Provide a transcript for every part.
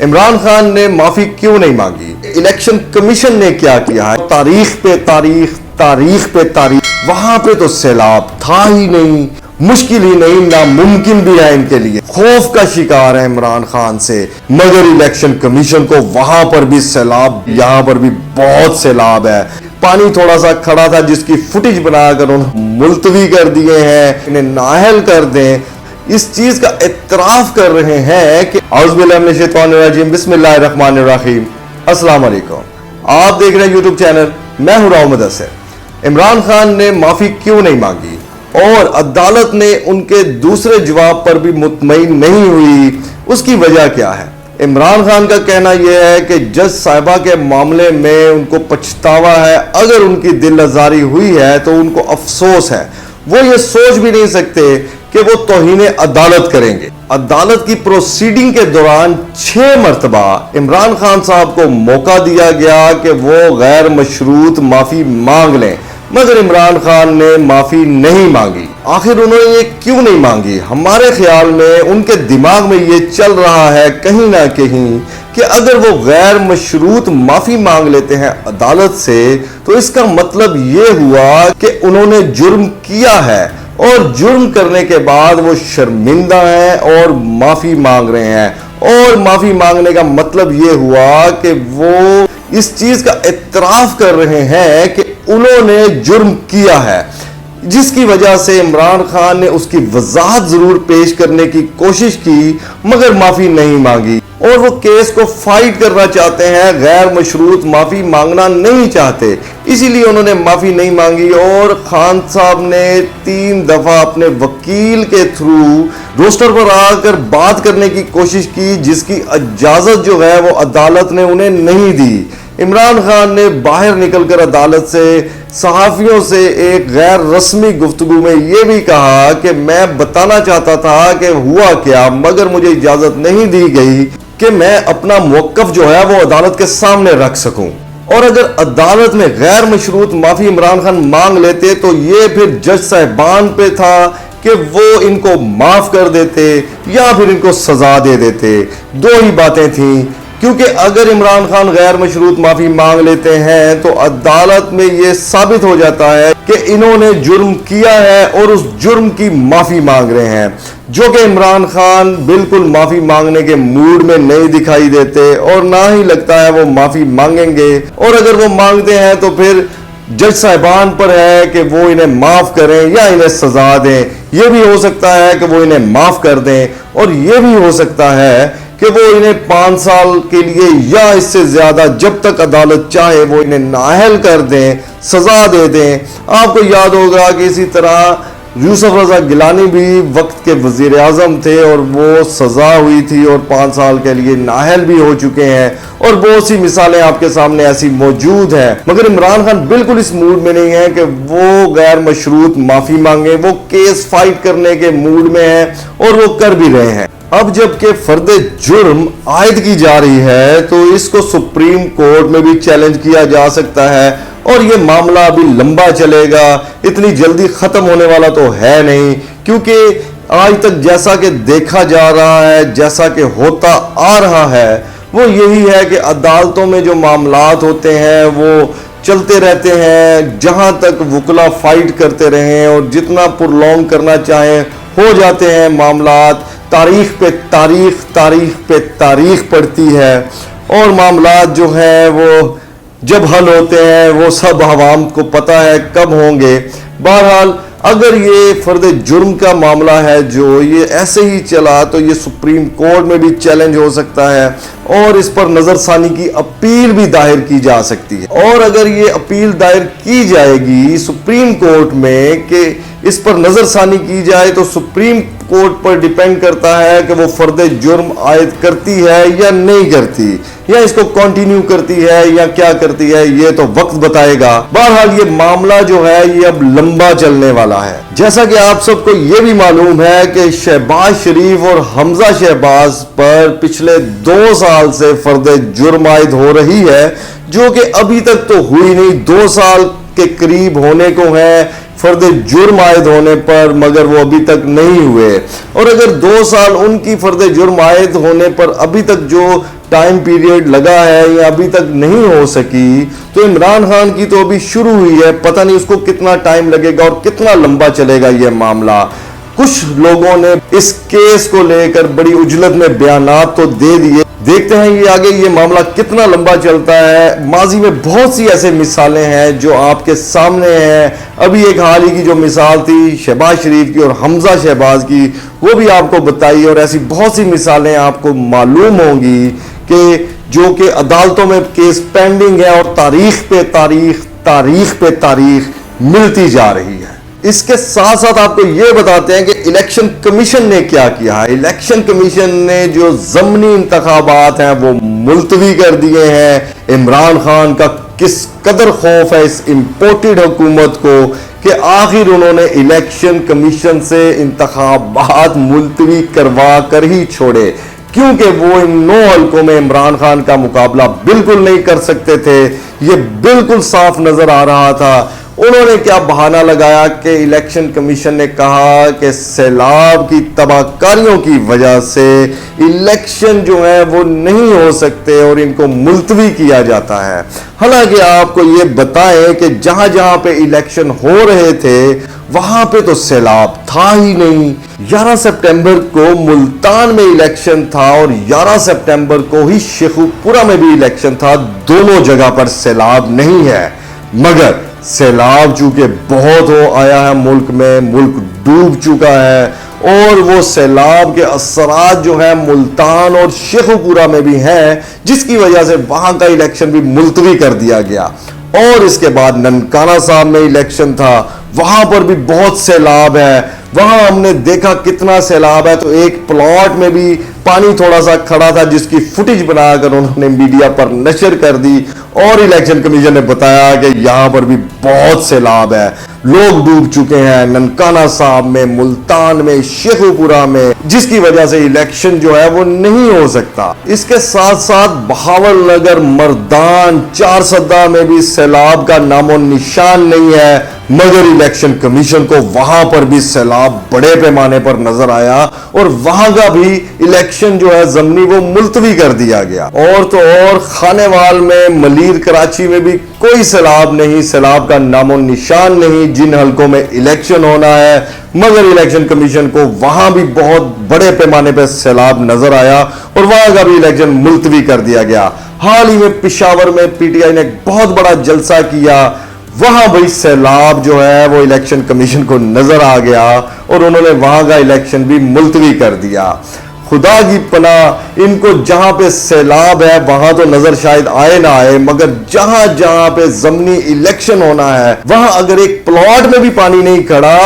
عمران خان نے معافی کیوں نہیں مانگی؟ الیکشن کمیشن نے کیا کیا ہے؟ تاریخ پہ تاریخ، تاریخ پہ تاریخ، وہاں پہ تو سیلاب تھا ہی نہیں، مشکل ہی نہیں، ناممکن بھی ہے ان کے لیے، خوف کا شکار ہے عمران خان سے، مگر الیکشن کمیشن کو وہاں پر بھی سیلاب، یہاں پر بھی بہت سیلاب ہے۔ پانی تھوڑا سا کھڑا تھا جس کی فوٹیج بنا کر انہوں ملتوی کر دیے ہیں، انہیں نااہل کر دیں، اس چیز کا اعتراف کر رہے ہیں کہ اعوذ باللہ من الشیطان الرجیم، بسم اللہ الرحمن الرحیم۔ السلام علیکم، آپ دیکھ رہے ہیں یوٹیوب چینل، میں ہوں راؤ مدثر۔ عمران خان نے معافی کیوں نہیں مانگی اور عدالت نے ان کے دوسرے جواب پر بھی مطمئن نہیں ہوئی، اس کی وجہ کیا ہے؟ عمران خان کا کہنا یہ ہے کہ جج صاحبہ کے معاملے میں ان کو پچھتاوا ہے، اگر ان کی دل آزاری ہوئی ہے تو ان کو افسوس ہے، وہ یہ سوچ بھی نہیں سکتے کہ وہ توہین عدالت کریں گے۔ عدالت کی پروسیڈنگ کے دوران 6 مرتبہ عمران خان صاحب کو موقع دیا گیا کہ وہ غیر مشروط معافی مانگ لیں، مگر عمران خان نے معافی نہیں مانگی۔ آخر انہوں نے یہ کیوں نہیں مانگی؟ ہمارے خیال میں ان کے دماغ میں یہ چل رہا ہے کہیں نہ کہیں کہ اگر وہ غیر مشروط معافی مانگ لیتے ہیں عدالت سے تو اس کا مطلب یہ ہوا کہ انہوں نے جرم کیا ہے، اور جرم کرنے کے بعد وہ شرمندہ ہیں اور معافی مانگ رہے ہیں، اور معافی مانگنے کا مطلب یہ ہوا کہ وہ اس چیز کا اعتراف کر رہے ہیں کہ انہوں نے جرم کیا ہے، جس کی وجہ سے عمران خان نے اس کی وضاحت ضرور پیش کرنے کی کوشش کی مگر معافی نہیں مانگی، اور وہ کیس کو فائٹ کرنا چاہتے ہیں، غیر مشروط معافی مانگنا نہیں چاہتے، اسی لیے انہوں نے معافی نہیں مانگی۔ اور خان صاحب نے 3 دفعہ اپنے وکیل کے تھرو روسٹر پر آ کر بات کرنے کی کوشش کی، جس کی اجازت جو ہے وہ عدالت نے انہیں نہیں دی۔ عمران خان نے باہر نکل کر عدالت سے صحافیوں سے ایک غیر رسمی گفتگو میں یہ بھی کہا کہ میں بتانا چاہتا تھا کہ ہوا کیا، مگر مجھے اجازت نہیں دی گئی کہ میں اپنا موقف جو ہے وہ عدالت کے سامنے رکھ سکوں۔ اور اگر عدالت میں غیر مشروط معافی عمران خان مانگ لیتے تو یہ پھر جج صاحبان پہ تھا کہ وہ ان کو معاف کر دیتے یا پھر ان کو سزا دے دیتے، 2 ہی باتیں تھیں، کیونکہ اگر عمران خان غیر مشروط معافی مانگ لیتے ہیں تو عدالت میں یہ ثابت ہو جاتا ہے کہ انہوں نے جرم کیا ہے اور اس جرم کی معافی مانگ رہے ہیں، جو کہ عمران خان بالکل معافی مانگنے کے موڈ میں نہیں دکھائی دیتے اور نہ ہی لگتا ہے وہ معافی مانگیں گے، اور اگر وہ مانگتے ہیں تو پھر جج صاحبان پر ہے کہ وہ انہیں معاف کریں یا انہیں سزا دیں۔ یہ بھی ہو سکتا ہے کہ وہ انہیں معاف کر دیں، اور یہ بھی ہو سکتا ہے کہ وہ انہیں 5 سال کے لیے یا اس سے زیادہ جب تک عدالت چاہے وہ انہیں نااہل کر دیں، سزا دے دیں۔ آپ کو یاد ہوگا کہ اسی طرح یوسف رضا گیلانی بھی وقت کے وزیر اعظم تھے اور وہ سزا ہوئی تھی اور 5 سال کے لیے نااہل بھی ہو چکے ہیں، اور بہت سی مثالیں آپ کے سامنے ایسی موجود ہیں، مگر عمران خان بالکل اس موڈ میں نہیں ہے کہ وہ غیر مشروط معافی مانگیں، وہ کیس فائٹ کرنے کے موڈ میں ہیں اور وہ کر بھی رہے ہیں۔ اب جب کہ فرد جرم عائد کی جا رہی ہے تو اس کو سپریم کورٹ میں بھی چیلنج کیا جا سکتا ہے، اور یہ معاملہ ابھی لمبا چلے گا، اتنی جلدی ختم ہونے والا تو ہے نہیں، کیونکہ آج تک جیسا کہ دیکھا جا رہا ہے، جیسا کہ ہوتا آ رہا ہے، وہ یہی ہے کہ عدالتوں میں جو معاملات ہوتے ہیں وہ چلتے رہتے ہیں جہاں تک وکلا فائٹ کرتے رہیں، اور جتنا پرلونگ کرنا چاہیں ہو جاتے ہیں معاملات۔ تاریخ پہ تاریخ، تاریخ پہ تاریخ پڑتی ہے، اور معاملات جو ہیں وہ جب حل ہوتے ہیں وہ سب عوام کو پتہ ہے کب ہوں گے۔ بہرحال اگر یہ فرد جرم کا معاملہ ہے جو یہ ایسے ہی چلا تو یہ سپریم کورٹ میں بھی چیلنج ہو سکتا ہے، اور اس پر نظر ثانی کی اپیل بھی دائر کی جا سکتی ہے، اور اگر یہ اپیل دائر کی جائے گی سپریم کورٹ میں کہ اس پر نظر ثانی کی جائے تو سپریم کورٹ پر ڈیپینڈ کرتا ہے کہ وہ فرد جرم عائد کرتی ہے یا نہیں کرتی، یا اس کو کنٹینیو کرتی ہے یا کیا کرتی ہے، یہ تو وقت بتائے گا۔ بہرحال یہ معاملہ جو ہے یہ اب لمبا چلنے والا ہے۔ جیسا کہ آپ سب کو یہ بھی معلوم ہے کہ شہباز شریف اور حمزہ شہباز پر پچھلے 2 سال سے فرد جرم عائد ہو رہی ہے، جو کہ ابھی تک تو ہوئی نہیں، 2 سال کے قریب ہونے کو ہے فرد جرم عائد ہونے پر، مگر وہ ابھی تک نہیں ہوئے، اور اگر 2 سال ان کی فرد جرم عائد ہونے پر ابھی تک جو ٹائم پیریڈ لگا ہے یا ابھی تک نہیں ہو سکی، تو عمران خان کی تو ابھی شروع ہوئی ہے، پتہ نہیں اس کو کتنا ٹائم لگے گا اور کتنا لمبا چلے گا یہ معاملہ۔ کچھ لوگوں نے اس کیس کو لے کر بڑی عجلت میں بیانات تو دے دیے، دیکھتے ہیں یہ آگے یہ معاملہ کتنا لمبا چلتا ہے۔ ماضی میں بہت سی ایسے مثالیں ہیں جو آپ کے سامنے ہیں، ابھی ایک حال ہی کی جو مثال تھی شہباز شریف کی اور حمزہ شہباز کی، وہ بھی آپ کو بتائی، اور ایسی بہت سی مثالیں آپ کو معلوم ہوں گی کہ جو کہ عدالتوں میں کیس پینڈنگ ہے اور تاریخ پہ تاریخ تاریخ پہ تاریخ ملتی جا رہی ہے۔ اس کے ساتھ ساتھ آپ کو یہ بتاتے ہیں کہ الیکشن کمیشن نے کیا کیا ہے۔ الیکشن کمیشن نے جو ضمنی انتخابات ہیں وہ ملتوی کر دیے ہیں۔ عمران خان کا کس قدر خوف ہے اس امپورٹڈ حکومت کو کہ آخر انہوں نے الیکشن کمیشن سے انتخابات ملتوی کروا کر ہی چھوڑے، کیونکہ وہ ان 9 حلقوں میں عمران خان کا مقابلہ بالکل نہیں کر سکتے تھے، یہ بالکل صاف نظر آ رہا تھا۔ انہوں نے کیا بہانہ لگایا کہ الیکشن کمیشن نے کہا کہ سیلاب کی تباہ کاریوں کی وجہ سے الیکشن جو ہے وہ نہیں ہو سکتے اور ان کو ملتوی کیا جاتا ہے۔ حالانکہ آپ کو یہ بتائیں کہ جہاں جہاں پہ الیکشن ہو رہے تھے وہاں پہ تو سیلاب تھا ہی نہیں۔ 11 سپٹمبر کو ملتان میں الیکشن تھا اور 11 سپٹمبر کو ہی شیخوپورہ میں بھی الیکشن تھا، دونوں جگہ پر سیلاب نہیں ہے۔ مگر سیلاب چونکہ بہت ہو آیا ہے ملک میں، ملک ڈوب چکا ہے، اور وہ سیلاب کے اثرات جو ہیں ملتان اور شیخوپورہ میں بھی ہیں، جس کی وجہ سے وہاں کا الیکشن بھی ملتوی کر دیا گیا۔ اور اس کے بعد ننکانہ صاحب میں الیکشن تھا، وہاں پر بھی بہت سیلاب ہے، وہاں ہم نے دیکھا کتنا سیلاب ہے، تو ایک پلاٹ میں بھی پانی تھوڑا سا کھڑا تھا جس کی فوٹیج بنا کر انہوں نے میڈیا پر نشر کر دی، اور الیکشن کمیشن نے بتایا کہ یہاں پر بھی بہت سیلاب ہے، لوگ ڈوب چکے ہیں ننکانہ صاحب میں، ملتان میں، شیخوپورہ میں، جس کی وجہ سے الیکشن جو ہے وہ نہیں ہو سکتا۔ اس کے ساتھ ساتھ بہاول نگر، مردان، چارسدہ میں بھی سیلاب کا نام و نشان نہیں ہے، مگر الیکشن کمیشن کو وہاں پر بھی سیلاب بڑے پیمانے پر نظر آیا اور وہاں کا بھی الیکشن جو ہے ضمنی وہ ملتوی کر دیا گیا۔ اور تو اور خانیوال میں، ملیر کراچی میں بھی کوئی سیلاب نہیں، سیلاب کا نام و نشان نہیں، جن حلقوں میں الیکشن ہونا ہے، مگر الیکشن کمیشن کو وہاں بھی بہت بڑے پیمانے پہ سیلاب نظر آیا اور وہاں کا بھی الیکشن ملتوی کر دیا گیا۔ حال ہی میں پشاور میں پی ٹی آئی نے بہت بڑا جلسہ کیا، وہاں بھئی سیلاب جو ہے وہ الیکشن کمیشن کو نظر آ گیا اور انہوں نے وہاں کا الیکشن بھی ملتوی کر دیا۔ خدا کی پناہ، ان کو جہاں پہ سیلاب ہے وہاں تو نظر شاید آئے نہ آئے، مگر جہاں جہاں پہ ضمنی الیکشن ہونا ہے وہاں اگر ایک پلاٹ میں بھی پانی نہیں کھڑا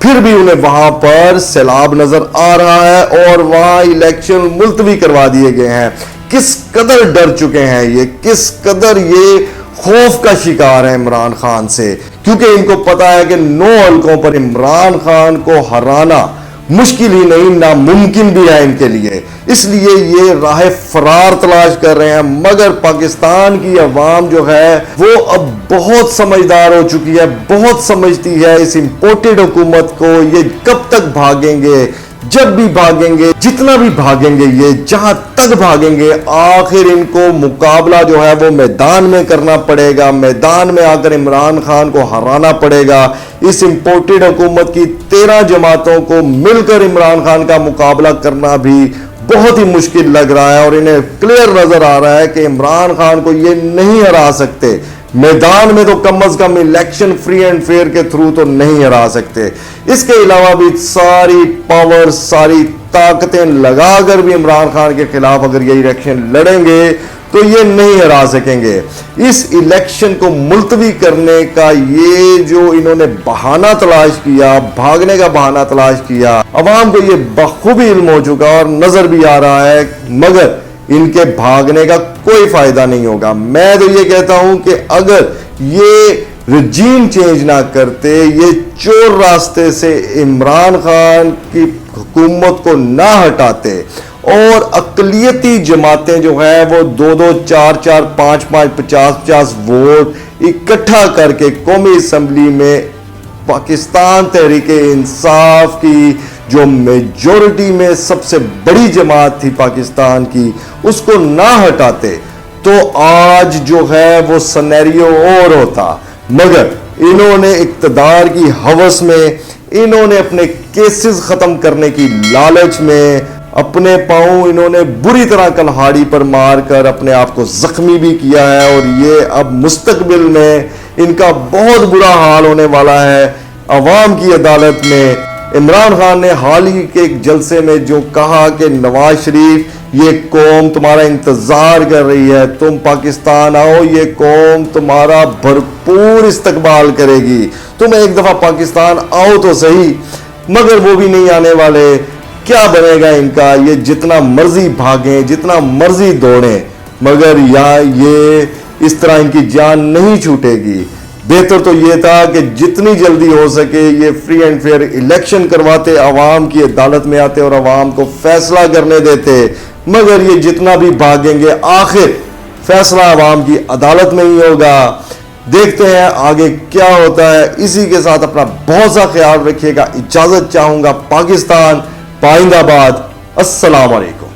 پھر بھی انہیں وہاں پر سیلاب نظر آ رہا ہے اور وہاں الیکشن ملتوی کروا دیے گئے ہیں۔ کس قدر ڈر چکے ہیں یہ، کس قدر یہ خوف کا شکار ہے عمران خان سے، کیونکہ ان کو پتا ہے کہ 9 حلقوں پر عمران خان کو ہرانا مشکل ہی نہیں، ناممکن بھی ہے ان کے لیے، اس لیے یہ راہ فرار تلاش کر رہے ہیں۔ مگر پاکستان کی عوام جو ہے وہ اب بہت سمجھدار ہو چکی ہے، بہت سمجھتی ہے اس امپورٹڈ حکومت کو، یہ کب تک بھاگیں گے، جب بھی بھاگیں گے، جتنا بھی بھاگیں گے، یہ جہاں تک بھاگیں گے آخر ان کو مقابلہ جو ہے وہ میدان میں کرنا پڑے گا، میدان میں آ کر عمران خان کو ہرانا پڑے گا۔ اس امپورٹڈ حکومت کی 13 جماعتوں کو مل کر عمران خان کا مقابلہ کرنا بھی بہت ہی مشکل لگ رہا ہے اور انہیں کلیئر نظر آ رہا ہے کہ عمران خان کو یہ نہیں ہرا سکتے، میدان میں تو کم از کم الیکشن فری اینڈ فیئر کے تھرو تو نہیں ہرا سکتے۔ اس کے علاوہ بھی ساری پاور، ساری طاقتیں لگا کر بھی عمران خان کے خلاف اگر یہ الیکشن لڑیں گے تو یہ نہیں ہرا سکیں گے۔ اس الیکشن کو ملتوی کرنے کا یہ جو انہوں نے بہانہ تلاش کیا، بھاگنے کا بہانہ تلاش کیا، عوام کو یہ بخوبی علم ہو چکا اور نظر بھی آ رہا ہے، مگر ان کے بھاگنے کا کوئی فائدہ نہیں ہوگا۔ میں تو یہ کہتا ہوں کہ اگر یہ رجیم چینج نہ کرتے، یہ چور راستے سے عمران خان کی حکومت کو نہ ہٹاتے اور اقلیتی جماعتیں جو ہیں وہ 2-2، 4-4، 5-5، 50-50 ووٹ اکٹھا کر کے قومی اسمبلی میں پاکستان تحریک انصاف کی جو میجورٹی میں سب سے بڑی جماعت تھی پاکستان کی اس کو نہ ہٹاتے تو آج جو ہے وہ سینیریو اور ہوتا، مگر انہوں نے اقتدار کی ہوس میں، انہوں نے اپنے کیسز ختم کرنے کی لالچ میں اپنے پاؤں انہوں نے بری طرح کلہاڑی پر مار کر اپنے آپ کو زخمی بھی کیا ہے، اور یہ اب مستقبل میں ان کا بہت برا حال ہونے والا ہے عوام کی عدالت میں۔ عمران خان نے حال ہی کے ایک جلسے میں جو کہا کہ نواز شریف یہ قوم تمہارا انتظار کر رہی ہے، تم پاکستان آؤ، یہ قوم تمہارا بھرپور استقبال کرے گی، تم ایک دفعہ پاکستان آؤ تو صحیح، مگر وہ بھی نہیں آنے والے۔ کیا بنے گا ان کا؟ یہ جتنا مرضی بھاگیں، جتنا مرضی دوڑیں، مگر یہ اس طرح ان کی جان نہیں چھوٹے گی۔ بہتر تو یہ تھا کہ جتنی جلدی ہو سکے یہ فری اینڈ فیئر الیکشن کرواتے، عوام کی عدالت میں آتے اور عوام کو فیصلہ کرنے دیتے، مگر یہ جتنا بھی بھاگیں گے آخر فیصلہ عوام کی عدالت میں ہی ہوگا۔ دیکھتے ہیں آگے کیا ہوتا ہے۔ اسی کے ساتھ اپنا بہت سا خیال رکھیے گا، اجازت چاہوں گا۔ پاکستان پائندہ باد۔ السلام علیکم۔